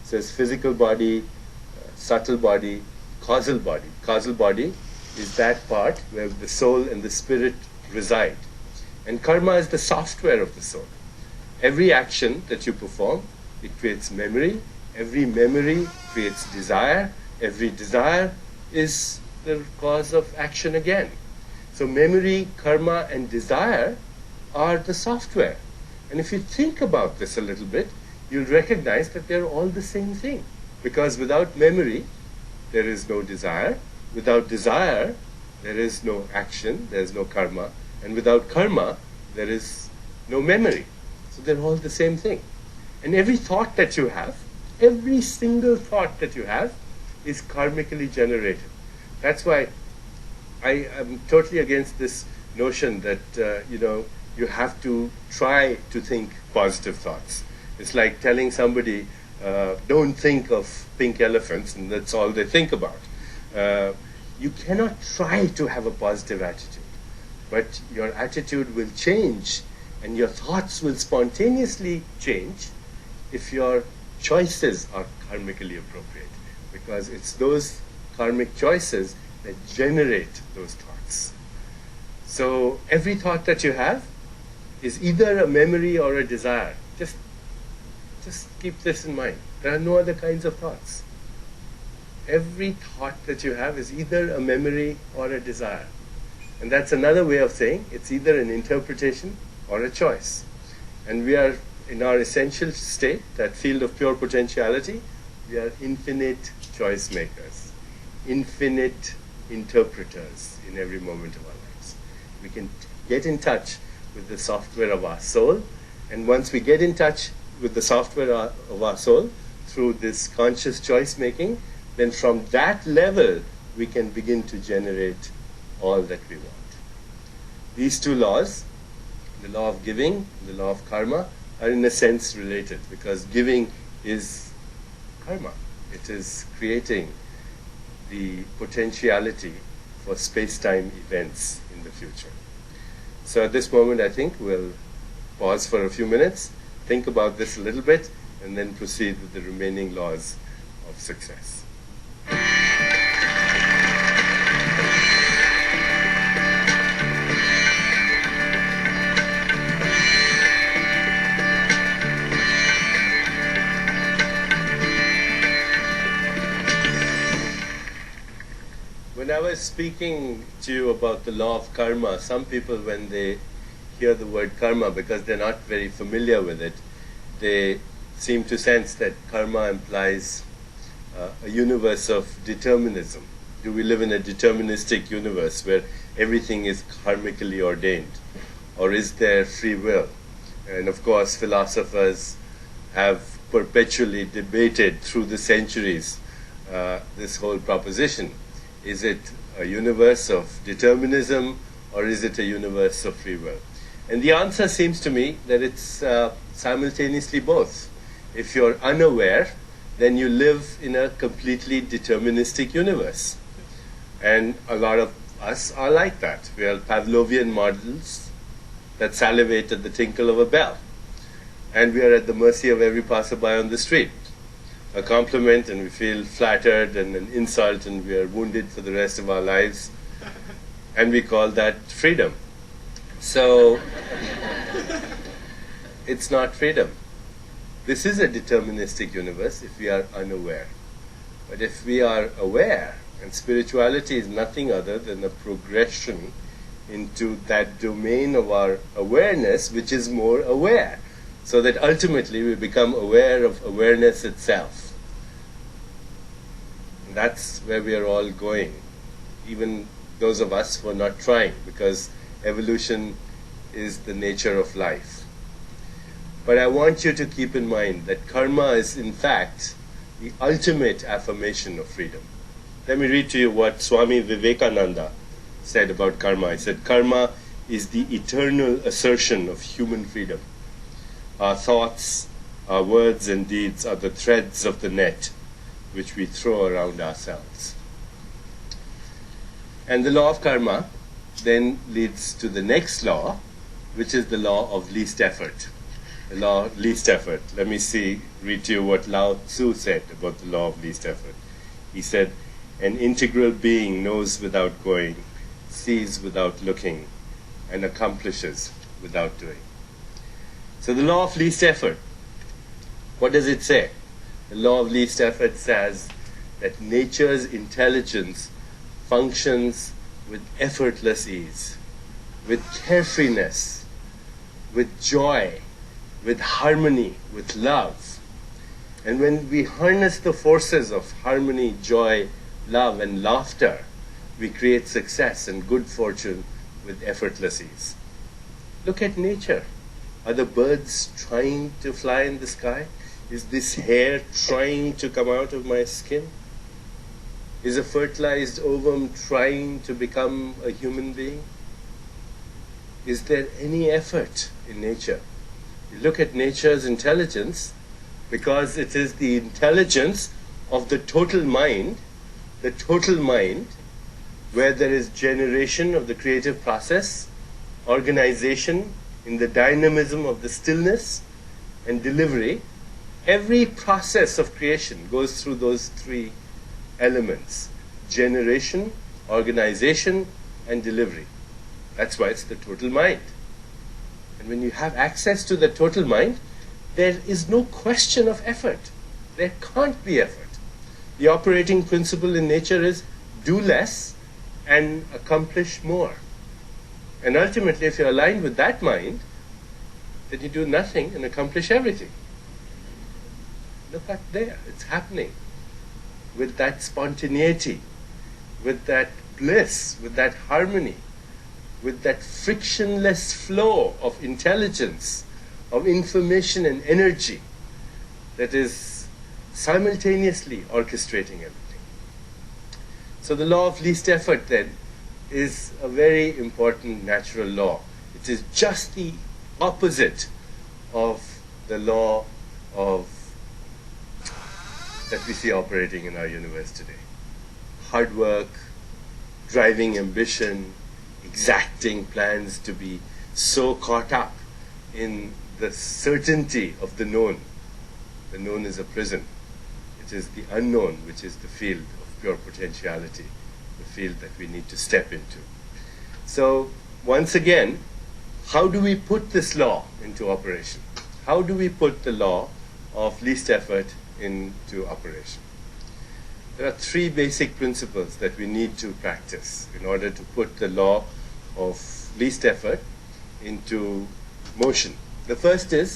says physical body, subtle body, causal body. Causal body is that part where the soul and the spirit reside. And karma is the software of the soul. Every action that you perform, it creates memory. Every memory creates desire. Every desire is the cause of action again. So memory, karma, and desire are the software. And if you think about this a little bit, you'll recognize that they're all the same thing. Because without memory, there is no desire. Without desire, there is no action, there is no karma. And without karma, there is no memory. So they're all the same thing. And every thought that you have, every single thought that you have, is karmically generated. That's why I am totally against this notion that, you have to try to think positive thoughts. It's like telling somebody, don't think of pink elephants, and that's all they think about. You cannot try to have a positive attitude, but your attitude will change and your thoughts will spontaneously change if your choices are karmically appropriate, because it's those karmic choices that generate those thoughts. So every thought that you have is either a memory or a desire. Just keep this in mind. There are no other kinds of thoughts. Every thought that you have is either a memory or a desire. And that's another way of saying it's either an interpretation or a choice. And we are, in our essential state, that field of pure potentiality, we are infinite choice makers, infinite interpreters in every moment of our lives. We can get in touch with the software of our soul, and once we get in touch with the software of our soul through this conscious choice making, then from that level we can begin to generate all that we want. These two laws, the law of giving, the law of karma, are in a sense related, because giving is karma. It is creating the potentiality for space-time events in the future. So at this moment, I think we'll pause for a few minutes, think about this a little bit, and then proceed with the remaining laws of success. When I was speaking to you about the law of karma, some people, when they hear the word karma, because they're not very familiar with it, they seem to sense that karma implies a universe of determinism. Do we live in a deterministic universe where everything is karmically ordained? Or is there free will? And of course, philosophers have perpetually debated through the centuries this whole proposition. Is it a universe of determinism, or is it a universe of free will? And the answer seems to me that it's simultaneously both. If you're unaware, then you live in a completely deterministic universe. And a lot of us are like that. We are Pavlovian models that salivate at the tinkle of a bell. And we are at the mercy of every passerby on the street. A compliment and we feel flattered, and an insult and we are wounded for the rest of our lives. And we call that freedom. So, it's not freedom. This is a deterministic universe if we are unaware. But if we are aware, and spirituality is nothing other than a progression into that domain of our awareness which is more aware, so that ultimately we become aware of awareness itself. And that's where we are all going, even those of us who are not trying, because evolution is the nature of life. But I want you to keep in mind that karma is in fact the ultimate affirmation of freedom. Let me read to you what Swami Vivekananda said about karma. He said, karma is the eternal assertion of human freedom. Our thoughts, our words and deeds are the threads of the net which we throw around ourselves. And the law of karma then leads to the next law, which is the law of least effort. The law of least effort. Let me read to you what Lao Tzu said about the law of least effort. He said, an integral being knows without going, sees without looking, and accomplishes without doing. So the law of least effort, what does it say? The law of least effort says that nature's intelligence functions with effortless ease, with carefreeness, with joy, with harmony, with love. And when we harness the forces of harmony, joy, love, and laughter, we create success and good fortune with effortless ease. Look at nature. Are the birds trying to fly in the sky? Is this hair trying to come out of my skin? Is a fertilized ovum trying to become a human being? Is there any effort in nature? You look at nature's intelligence, because it is the intelligence of the total mind, where there is generation of the creative process, organization in the dynamism of the stillness, and delivery. Every process of creation goes through those three elements: generation, organization, and delivery. That's why it's the total mind. And when you have access to the total mind, there is no question of effort. There can't be effort. The operating principle in nature is do less and accomplish more. And ultimately, if you're aligned with that mind, then you do nothing and accomplish everything. Look at there, it's happening. With that spontaneity, with that bliss, with that harmony, with that frictionless flow of intelligence, of information and energy that is simultaneously orchestrating everything. So the law of least effort then is a very important natural law. It is just the opposite of the law that we see operating in our universe today. Hard work, driving ambition, exacting plans to be so caught up in the certainty of the known. The known is a prison. It is the unknown which is the field of pure potentiality, the field that we need to step into. So, once again, how do we put this law into operation? How do we put the law of least effort into operation? There are three basic principles that we need to practice in order to put the law of least effort into motion. The first is